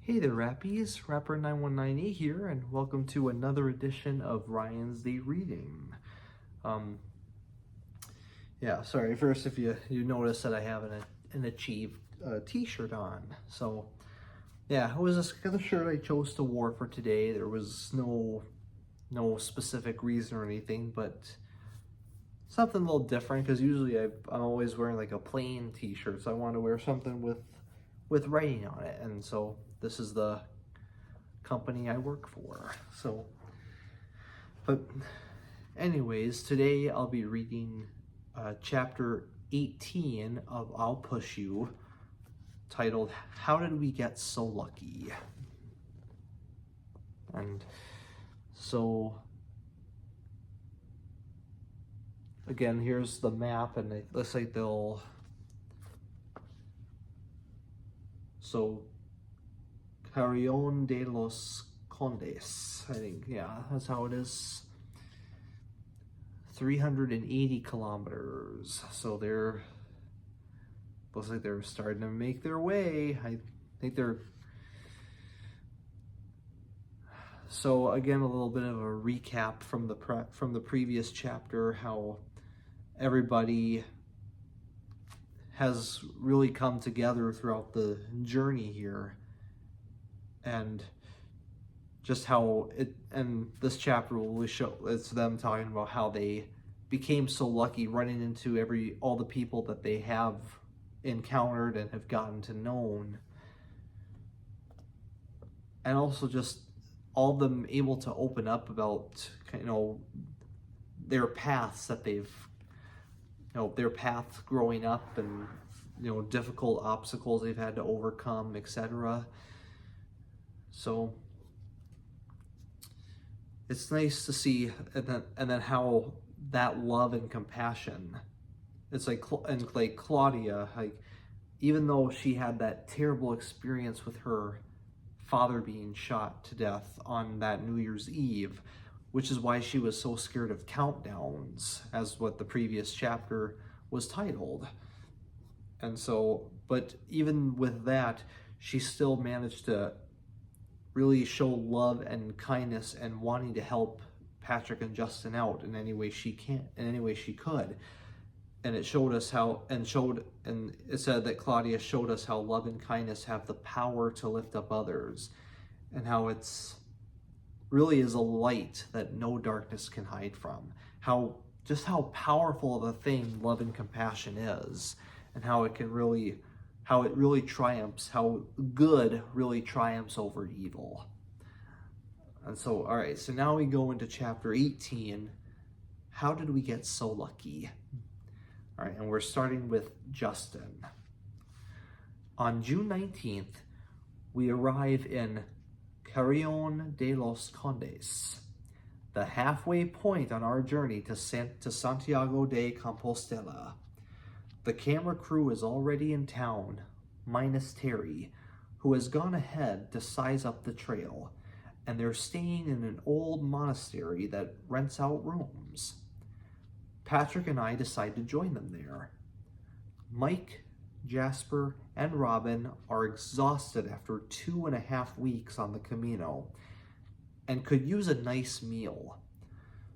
Hey there, Rappies. Rapper919E here, and welcome to another edition of Ryan's Day Reading. Sorry, first if you notice that I have an Achieve t-shirt on. So, yeah, it was the shirt I chose to wear for today. There was no specific reason or anything, but something a little different, because usually I'm always wearing like a plain t-shirt, so I want to wear something with writing on it, and so this is the company I work for. But anyways, today I'll be reading chapter 18 of I'll Push You, titled How Did We Get So Lucky? And so again, here's the map, and it looks like Carrion de los Condes, I think, yeah, that's how it is. 380 kilometers. So looks like they're starting to make their way. I think they're, so again, a little bit of a recap from the previous chapter, how everybody has really come together throughout the journey here, and just how and this chapter will really show, it's them talking about how they became so lucky running into all the people that they have encountered and have gotten to know, and also just all of them able to open up about, their paths that they've, their path growing up, and difficult obstacles they've had to overcome, etc. So it's nice to see, and then how that love and compassion, it's like Claudia, like, even though she had that terrible experience with her father being shot to death on that New Year's Eve, which is why she was so scared of countdowns, as what the previous chapter was titled. And so, but even with that, she still managed to really show love and kindness and wanting to help Patrick and Justin out in any way she could. And it showed us how, and it said that Claudia showed us how love and kindness have the power to lift up others, and how it's really is a light that no darkness can hide from. How powerful of a thing love and compassion is, and how it really triumphs, how good really triumphs over evil. And so, all right, so now we go into chapter 18. How did we get so lucky? All right, and we're starting with Justin. On June 19th, we arrive in Carrion de los Condes, the halfway point on our journey to Santiago de Compostela. The camera crew is already in town, minus Terry, who has gone ahead to size up the trail, and they're staying in an old monastery that rents out rooms. Patrick and I decide to join them there. Mike, Jasper, and Robin are exhausted after 2.5 weeks on the Camino and could use a nice meal.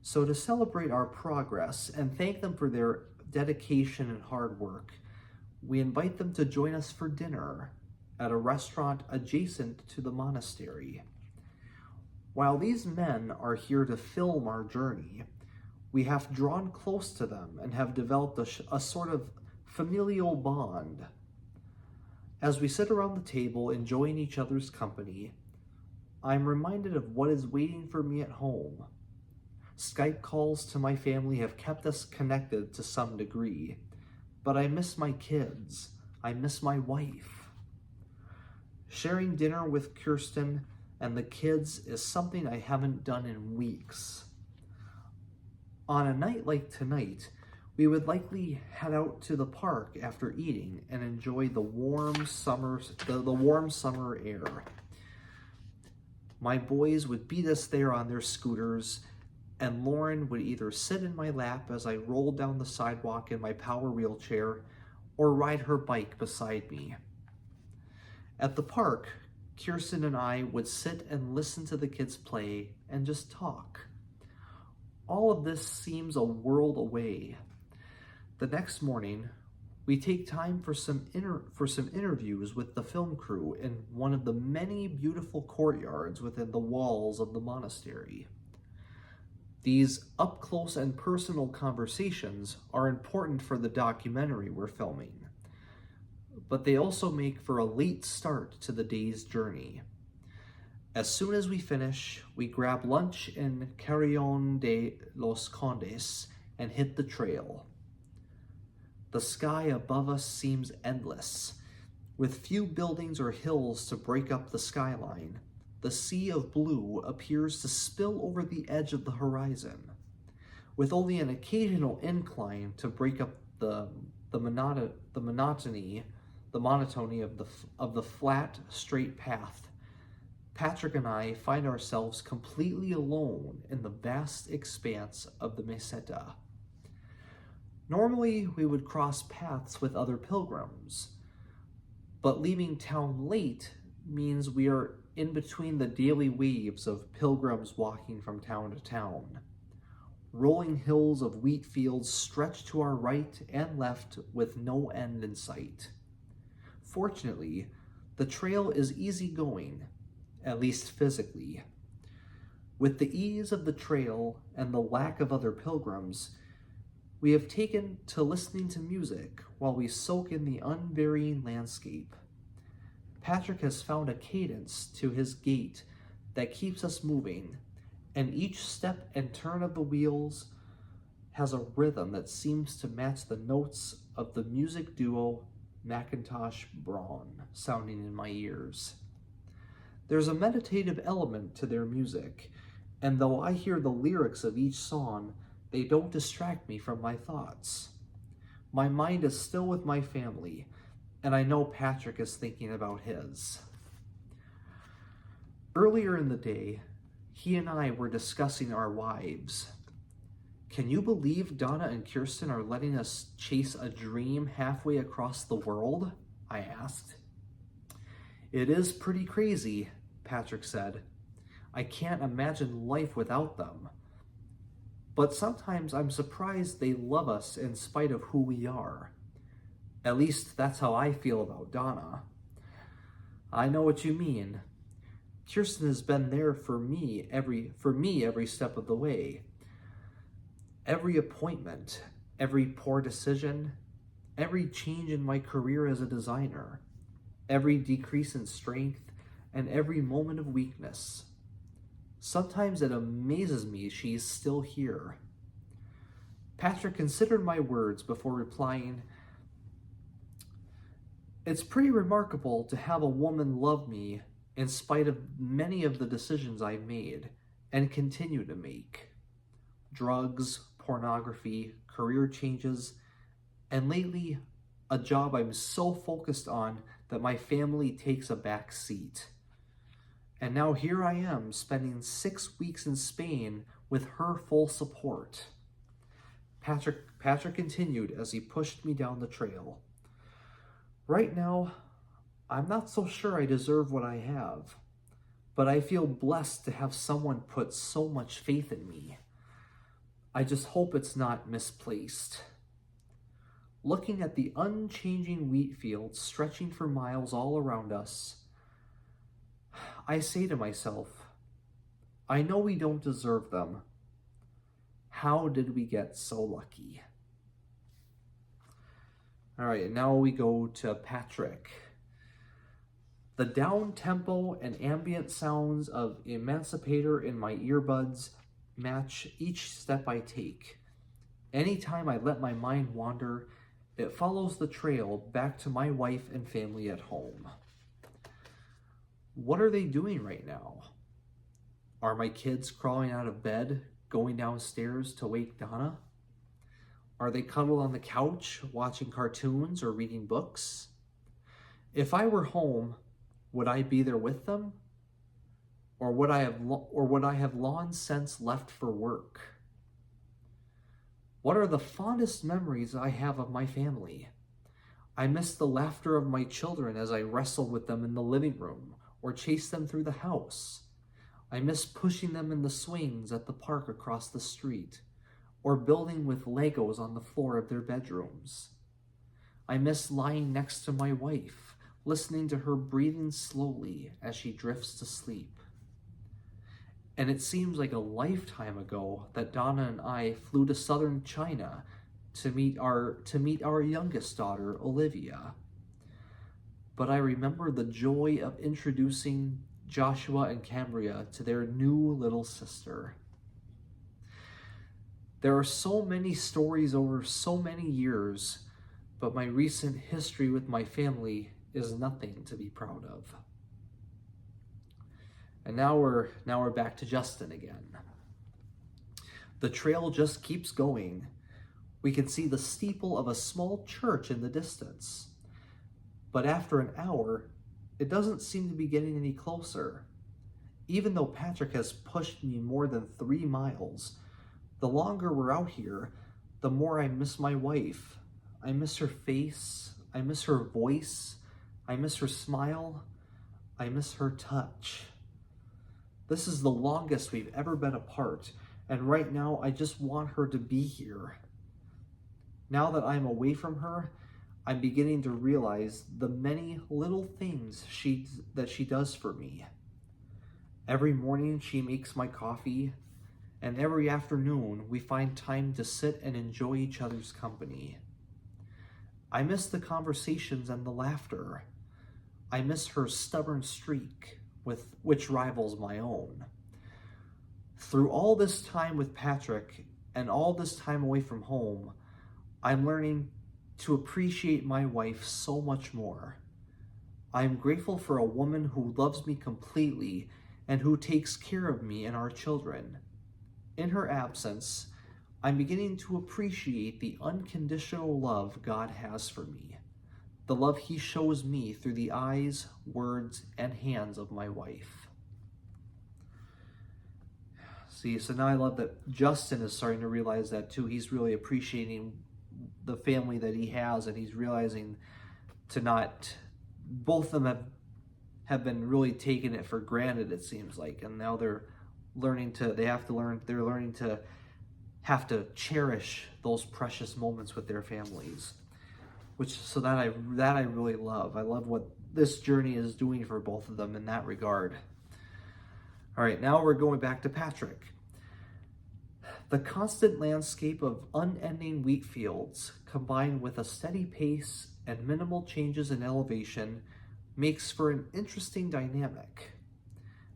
So to celebrate our progress and thank them for their dedication and hard work, we invite them to join us for dinner at a restaurant adjacent to the monastery. While these men are here to film our journey, we have drawn close to them and have developed a sort of familial bond. As we sit around the table enjoying each other's company, I'm reminded of what is waiting for me at home. Skype calls to my family have kept us connected to some degree, but I miss my kids. I miss my wife. Sharing dinner with Kirsten and the kids is something I haven't done in weeks. On a night like tonight, we would likely head out to the park after eating and enjoy the warm summer air. My boys would beat us there on their scooters, and Lauren would either sit in my lap as I rolled down the sidewalk in my power wheelchair, or ride her bike beside me. At the park, Kirsten and I would sit and listen to the kids play and just talk. All of this seems a world away. The next morning, we take time for some interviews with the film crew in one of the many beautiful courtyards within the walls of the monastery. These up-close and personal conversations are important for the documentary we're filming, but they also make for a late start to the day's journey. As soon as we finish, we grab lunch in Carrion de los Condes and hit the trail. The sky above us seems endless. With few buildings or hills to break up the skyline, the sea of blue appears to spill over the edge of the horizon, with only an occasional incline to break up the monotony of the flat, straight path. Patrick and I find ourselves completely alone in the vast expanse of the Meseta. Normally, we would cross paths with other pilgrims, but leaving town late means we are in between the daily waves of pilgrims walking from town to town. Rolling hills of wheat fields stretch to our right and left with no end in sight. Fortunately, the trail is easygoing, at least physically. With the ease of the trail and the lack of other pilgrims, we have taken to listening to music while we soak in the unvarying landscape. Patrick has found a cadence to his gait that keeps us moving, and each step and turn of the wheels has a rhythm that seems to match the notes of the music duo Macintosh Braun sounding in my ears. There's a meditative element to their music, and though I hear the lyrics of each song, they don't distract me from my thoughts. My mind is still with my family, and I know Patrick is thinking about his. Earlier in the day, he and I were discussing our wives. Can you believe Donna and Kirsten are letting us chase a dream halfway across the world? I asked. It is pretty crazy, Patrick said. I can't imagine life without them. But sometimes I'm surprised they love us in spite of who we are. At least that's how I feel about Donna. I know what you mean. Kirsten has been there for me every step of the way. Every appointment, every poor decision, every change in my career as a designer, every decrease in strength, and every moment of weakness. Sometimes it amazes me she's still here. Patrick considered my words before replying, It's pretty remarkable to have a woman love me in spite of many of the decisions I've made and continue to make. Drugs, pornography, career changes, and lately, a job I'm so focused on that my family takes a back seat. And now here I am spending 6 weeks in Spain with her full support. Patrick continued as he pushed me down the trail. Right now, I'm not so sure I deserve what I have, but I feel blessed to have someone put so much faith in me. I just hope it's not misplaced. Looking at the unchanging wheat fields stretching for miles all around us, I say to myself, I know we don't deserve them. How did we get so lucky? All right, now we go to Patrick. The down-tempo and ambient sounds of Emancipator in my earbuds match each step I take. Anytime I let my mind wander, it follows the trail back to my wife and family at home. What are they doing right now? Are my kids crawling out of bed, going downstairs to wake Donna? Are they cuddled on the couch, watching cartoons or reading books? If I were home, would I be there with them? Or would I have long since left for work? What are the fondest memories I have of my family? I miss the laughter of my children as I wrestled with them in the living room, or chase them through the house. I miss pushing them in the swings at the park across the street, or building with Legos on the floor of their bedrooms. I miss lying next to my wife, listening to her breathing slowly as she drifts to sleep. And it seems like a lifetime ago that Donna and I flew to southern China to meet our youngest daughter, Olivia. But I remember the joy of introducing Joshua and Cambria to their new little sister. There are so many stories over so many years, but my recent history with my family is nothing to be proud of. And now we're back to Justin again. The trail just keeps going. We can see the steeple of a small church in the distance. But after an hour, it doesn't seem to be getting any closer. Even though Patrick has pushed me more than 3 miles, the longer we're out here, the more I miss my wife. I miss her face. I miss her voice. I miss her smile. I miss her touch. This is the longest we've ever been apart, and right now I just want her to be here. Now that I'm away from her, I'm beginning to realize the many little things that she does for me. Every morning she makes my coffee, and every afternoon we find time to sit and enjoy each other's company. I miss the conversations and the laughter. I miss her stubborn streak, which rivals my own. Through all this time with Patrick and all this time away from home, I'm learning to appreciate my wife so much more. I am grateful for a woman who loves me completely and who takes care of me and our children. In her absence, I'm beginning to appreciate the unconditional love God has for me, the love He shows me through the eyes, words, and hands of my wife. See, so now I love that Justin is starting to realize that too. He's really appreciating the family that he has, and he's realizing to not, both of them have been really taking it for granted, it seems like, and now they're learning to have to cherish those precious moments with their families, that I really love. I love what this journey is doing for both of them in that regard. All right, now we're going back to Patrick. The constant landscape of unending wheat fields, combined with a steady pace and minimal changes in elevation, makes for an interesting dynamic.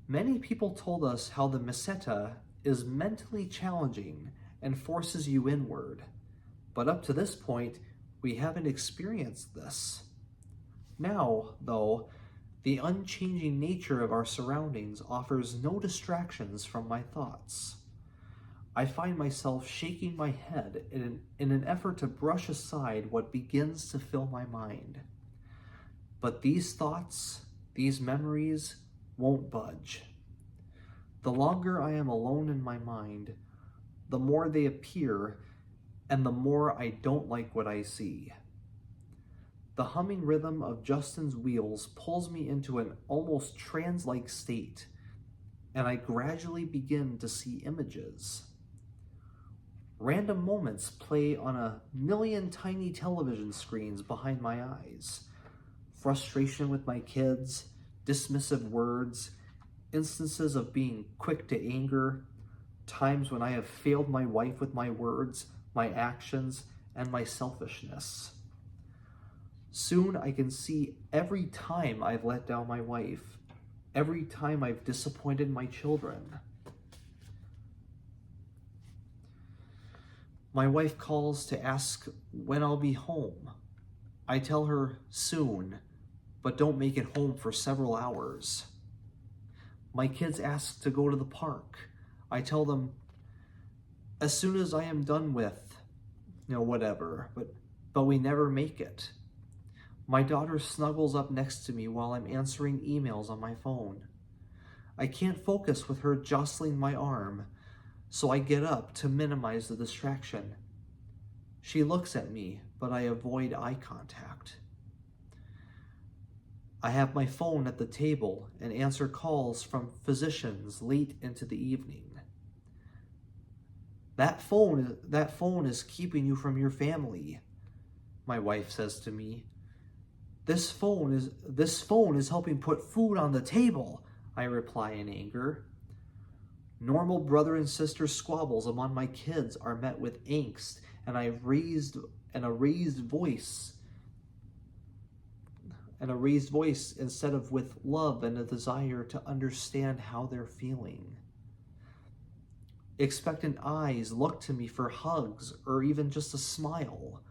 Many people told us how the Meseta is mentally challenging and forces you inward, but up to this point, we haven't experienced this. Now, though, the unchanging nature of our surroundings offers no distractions from my thoughts. I find myself shaking my head in an effort to brush aside what begins to fill my mind. But these thoughts, these memories, won't budge. The longer I am alone in my mind, the more they appear, and the more I don't like what I see. The humming rhythm of Justin's wheels pulls me into an almost trance-like state, and I gradually begin to see images. Random moments play on a million tiny television screens behind my eyes. Frustration with my kids, dismissive words, instances of being quick to anger, times when I have failed my wife with my words, my actions, and my selfishness. Soon I can see every time I've let down my wife, every time I've disappointed my children. My wife calls to ask when I'll be home. I tell her soon, but don't make it home for several hours. My kids ask to go to the park. I tell them as soon as I am done with, whatever, but we never make it. My daughter snuggles up next to me while I'm answering emails on my phone. I can't focus with her jostling my arm, so I get up to minimize the distraction. She looks at me, but I avoid eye contact. I have my phone at the table and answer calls from physicians late into the evening. That phone is keeping you from your family, my wife says to me. This phone is helping put food on the table, I reply in anger. Normal brother and sister squabbles among my kids are met with angst and a raised voice instead of with love and a desire to understand how they're feeling. Expectant eyes look to me for hugs or even just a smile,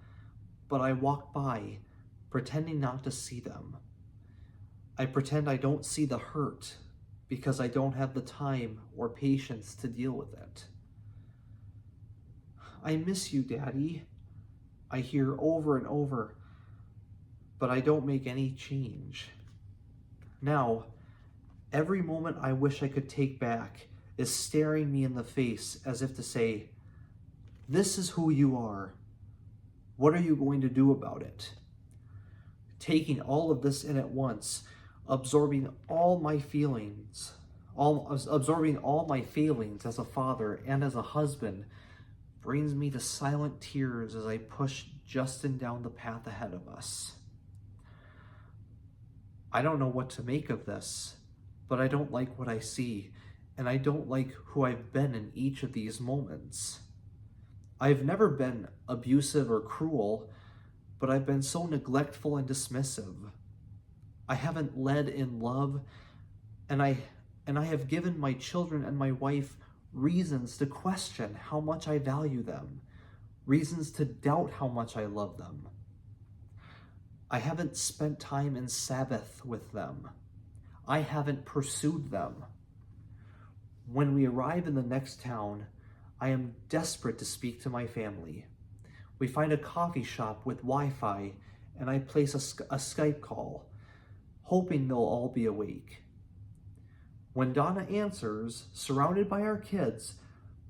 but I walk by, pretending not to see them. I pretend I don't see the hurt because I don't have the time or patience to deal with it. I miss you, Daddy, I hear over and over, but I don't make any change. Now, every moment I wish I could take back is staring me in the face as if to say, this is who you are. What are you going to do about it? Taking all of this in at once, absorbing all my failings as a father and as a husband, brings me to silent tears as I push Justin down the path ahead of us. I don't know what to make of this, but I don't like what I see, and I don't like who I've been in each of these moments. I've never been abusive or cruel, but I've been so neglectful and dismissive. I haven't led in love, and I have given my children and my wife reasons to question how much I value them, reasons to doubt how much I love them. I haven't spent time in Sabbath with them. I haven't pursued them. When we arrive in the next town, I am desperate to speak to my family. We find a coffee shop with Wi-Fi, and I place a Skype call, hoping they'll all be awake. When Donna answers, surrounded by our kids,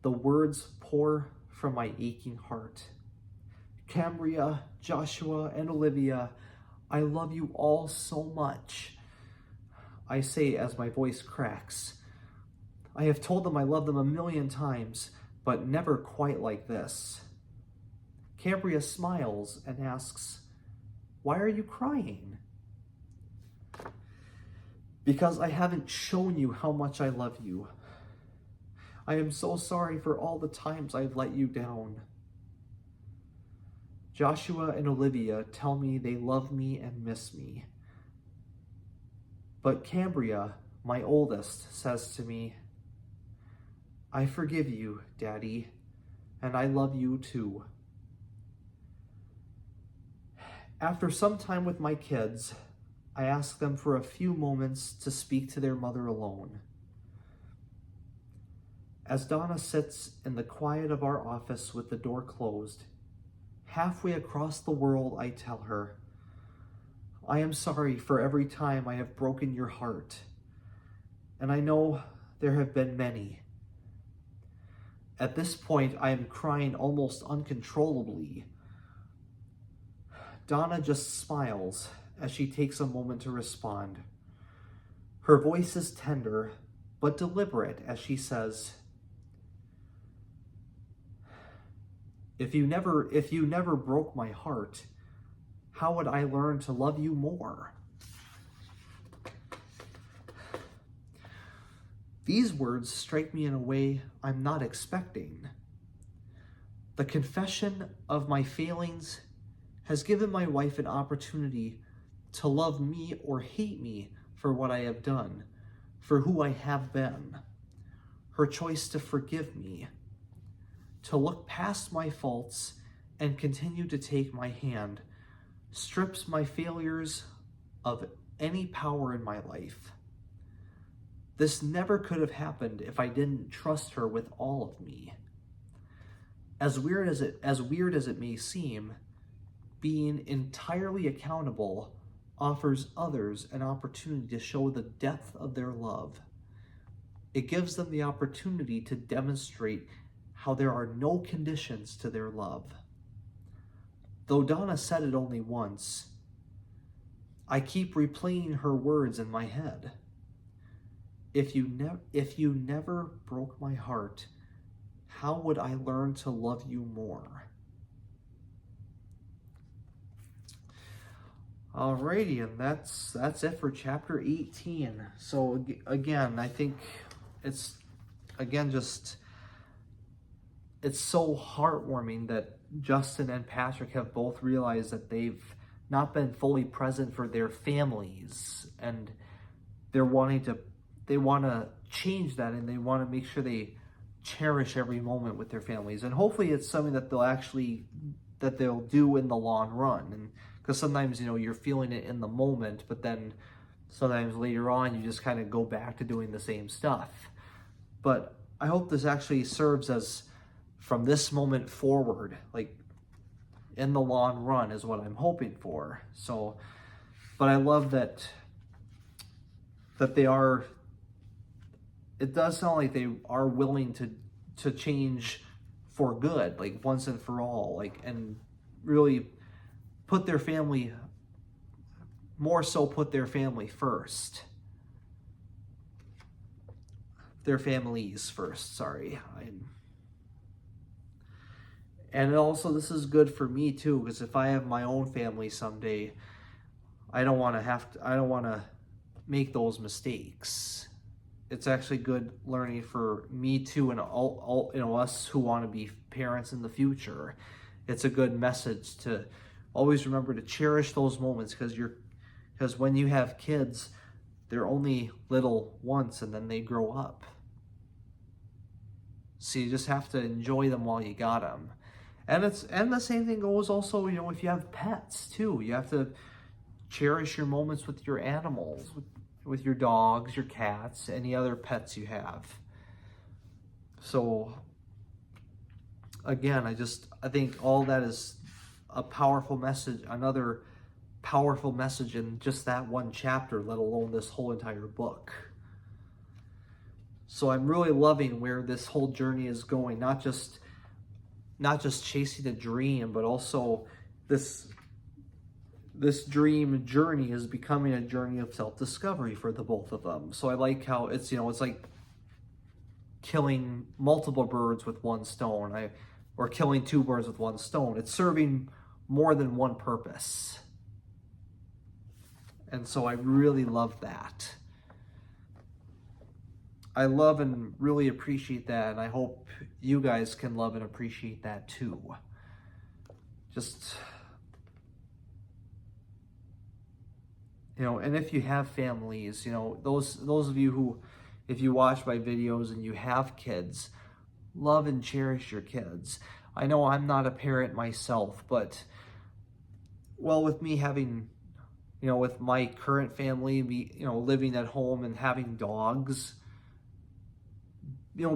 the words pour from my aching heart. Cambria, Joshua, and Olivia, I love you all so much, I say as my voice cracks. I have told them I love them 1,000,000 times, but never quite like this. Cambria smiles and asks, why are you crying? Because I haven't shown you how much I love you. I am so sorry for all the times I've let you down. Joshua and Olivia tell me they love me and miss me. But Cambria, my oldest, says to me, I forgive you, Daddy, and I love you too. After some time with my kids, I ask them for a few moments to speak to their mother alone. As Donna sits in the quiet of our office with the door closed, halfway across the world, I tell her, I am sorry for every time I have broken your heart, and I know there have been many. At this point, I am crying almost uncontrollably. Donna just smiles as she takes a moment to respond. Her voice is tender, but deliberate as she says, If you never broke my heart, how would I learn to love you more? These words strike me in a way I'm not expecting. The confession of my failings has given my wife an opportunity to love me or hate me for what I have done, for who I have been. Her choice to forgive me, to look past my faults and continue to take my hand, strips my failures of any power in my life. This never could have happened if I didn't trust her with all of me. As weird as it may seem, being entirely accountable offers others an opportunity to show the depth of their love. It gives them the opportunity to demonstrate how there are no conditions to their love. Though Donna said it only once, I keep replaying her words in my head. If you never broke my heart, how would I learn to love you more? Alrighty, and that's it for chapter 18. So again, I think it's just it's so heartwarming that Justin and Patrick have both realized that they've not been fully present for their families, and they want to change that, and they want to make sure they cherish every moment with their families. And hopefully it's something that they'll do in the long run. And because sometimes, you're feeling it in the moment, but then sometimes later on you just kind of go back to doing the same stuff. But I hope this actually serves as, from this moment forward, like in the long run, is what I'm hoping for. So, but I love that they are, it does sound like they are willing to change for good, like once and for all, like, and really put their family first. Their families first, sorry. And also, this is good for me too, because if I have my own family someday, I don't want to make those mistakes. It's actually good learning for me too, and all us who want to be parents in the future. It's a good message to always remember to cherish those moments, because when you have kids, they're only little once and then they grow up. So you just have to enjoy them while you got them. And the same thing goes also, if you have pets too. You have to cherish your moments with your animals, with your dogs, your cats, any other pets you have. So again, I think all that is a powerful message, another powerful message in just that one chapter, let alone this whole entire book. So I'm really loving where this whole journey is going, not just chasing a dream, but also this dream journey is becoming a journey of self-discovery for the both of them. So I like how it's like killing multiple birds with one stone, or killing two birds with one stone. It's serving more than one purpose. And so I really love that. I love and really appreciate that, and I hope you guys can love and appreciate that too. Just, and if you have families, those of you who, if you watch my videos and you have kids, love and cherish your kids. I know I'm not a parent myself, but, well, with me having, with my current family, living at home and having dogs,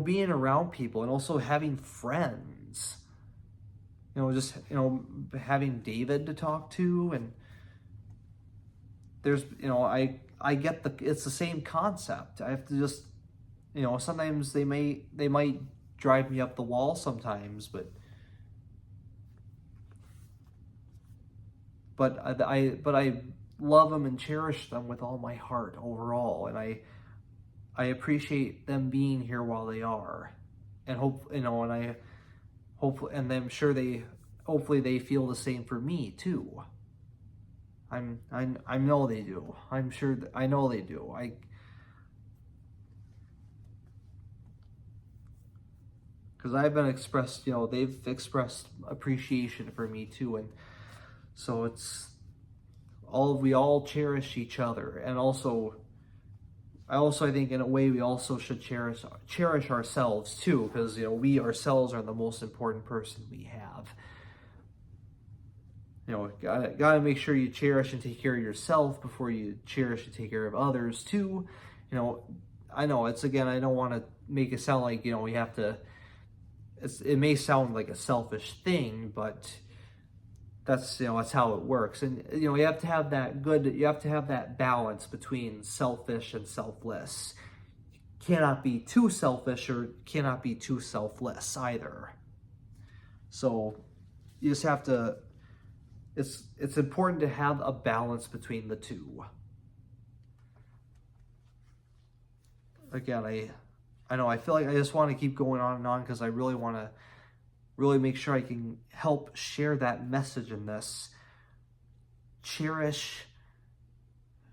being around people and also having friends, just, having David to talk to, and there's, I get it's the same concept. I have to just, sometimes they might drive me up the wall sometimes, but I love them and cherish them with all my heart overall, and I appreciate them being here while they are, and I'm sure hopefully they feel the same for me too. I know they do. I know they do. Because they've expressed appreciation for me too, and so we all cherish each other, and I think in a way we also should cherish ourselves too, because we ourselves are the most important person we have. Gotta make sure you cherish and take care of yourself before you cherish and take care of others too. I know I don't want to make it sound like we have to. It may sound like a selfish thing, but that's how it works. And you have to have that balance between selfish and selfless. You cannot be too selfish or cannot be too selfless either. So you just have to it's important to have a balance between the two. Again, I know I feel like I just want to keep going on and on because I really want to really make sure I can help share that message in this. Cherish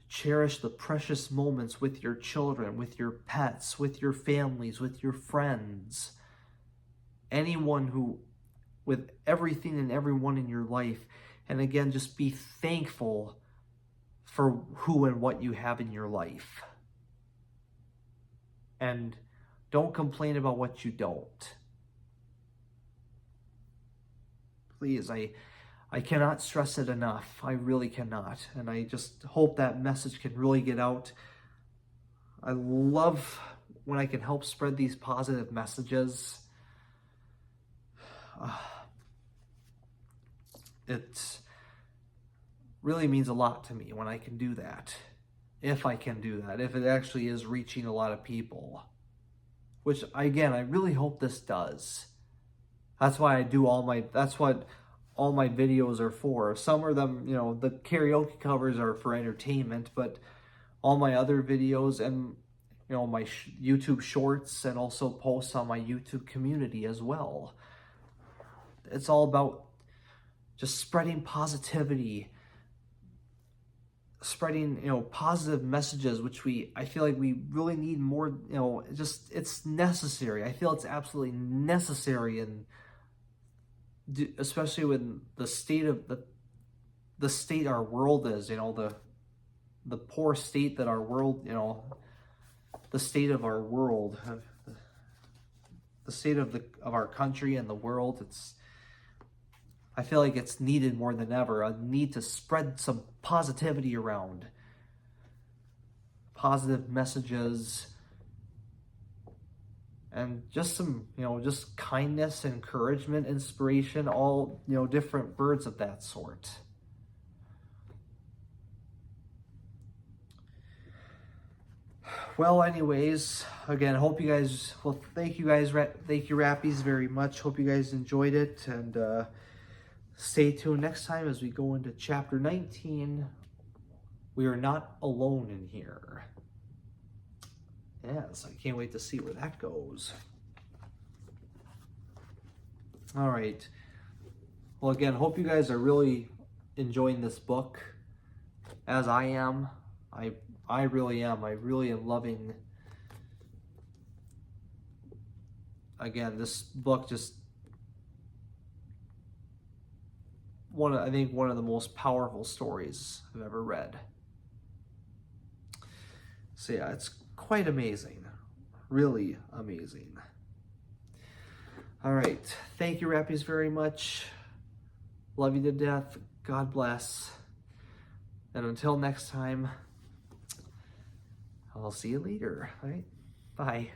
the precious moments with your children, with your pets, with your families, with your friends. Anyone who, with everything and everyone in your life. And again, just be thankful for who and what you have in your life. And don't complain about what you don't. Please, I cannot stress it enough. I really cannot. And I just hope that message can really get out. I love when I can help spread these positive messages. It really means a lot to me when I can do that. If I can do that. If it actually is reaching a lot of people. Which, again, I really hope this does. That's why I do that's what all my videos are for. Some of them, you know, the karaoke covers are for entertainment, but all my other videos and, you know, my YouTube shorts and also posts on my YouTube community as well. It's all about just spreading positivity, spreading, you know, positive messages, which I feel like we really need more, you know, just, it's necessary. I feel it's absolutely necessary, and especially when the state of the state our world is, you know, the poor state that our world, you know, the state of our world, the state of our country and the world. I feel like it's needed more than ever. A need to spread some positivity around, positive messages, and just some, you know, just kindness, encouragement, inspiration, all, you know, different words of that sort. Well, anyways, again, hope you guys, well, thank you guys, thank you Rappies very much. Hope you guys enjoyed it, and stay tuned next time as we go into chapter 19. We are not alone in here. Yes, I can't wait to see where that goes. All right. Well, again, hope you guys are really enjoying this book, as I am. I really am. I really am loving, again, this book. Just I think one of the most powerful stories I've ever read. So yeah, it's quite amazing. Really amazing. All right. Thank you, Rappies, very much. Love you to death. God bless. And until next time, I'll see you later. All right? Bye.